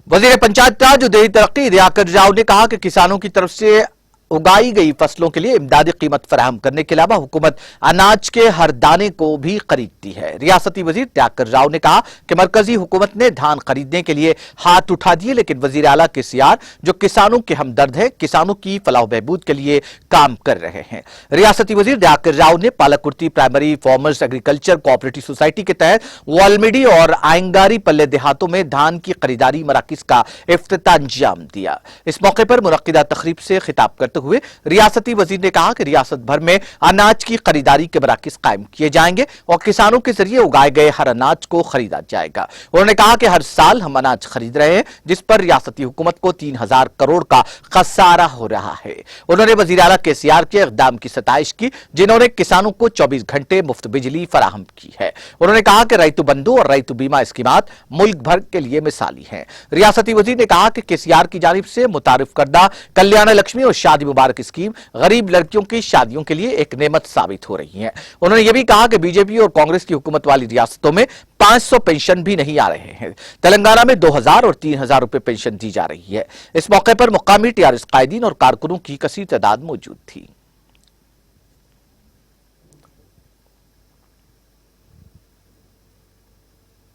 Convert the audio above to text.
वजीर पंचायत राज और देही तरक्की दियाकर राव ने कहा कि किसानों की तरफ से उगाई गई फसलों के लिए इमदादी कीमत फराहम करने के अलावा हुकूमत अनाज के हर दाने को भी खरीदती है। रियासती वजीर दियाकर राव ने कहा कि मरकजी हुकूमत ने धान खरीदने के लिए हाथ उठा दिए, लेकिन वजीर आला केसीआर जो किसानों के हमदर्द है, किसानों की फलाह बहबूद के लिए काम कर रहे हैं। रियासती वजीर दियाकर राव ने Palakurthi primary farmers agriculture cooperative society के तहत वाल्मीडी और आयंगारी पल्ले देहातों में धान की खरीदारी मराकिज का इफ्तिताह अंजाम दिया। इस मौके पर मुनक्किदा तकरीब से खिताब करते हुए रियासती वजीर ने कहा कि रियासत भर में अनाज की खरीदारी के मराकिज कायम किए जाएंगे और किसानों के जरिए उगाए गए हर अनाज को खरीदा जाएगा। उन्होंने कहा कि हर साल हम अनाज खरीद रहे हैं, जिस पर रियासती हुकूमत को 3000 करोड़ का खसारा हो रहा है। उन्होंने वजीर आला केसीआर के इक़दाम की सताइश की, जिन्होंने किसानों को 24 घंटे मुफ्त बिजली फराहम की है। उन्होंने कहा कि रैतु बंधु और रैतु बीमा स्कीमात मुल्क भर के लिए मिसाली हैं। रियासती वजीर ने कहा कि केसीआर की जानिब से मुतारिफ करदा कल्याण लक्ष्मी और शादी मुबारक स्कीम गरीब लड़कियों की शादियों के लिए एक नेमत साबित हो रही है। उन्होंने यह भी कहा कि बीजेपी और कांग्रेस की हुकूमत वाली रियासतों में 500 पेंशन भी नहीं आ रहे हैं। तेलंगाना में 2000 और 3000 रुपए पेंशन दी जा रही है। इस मौके पर मुकामी टीआरएस कायदीन और कारकुनों की कसीर तादाद मौजूद थी।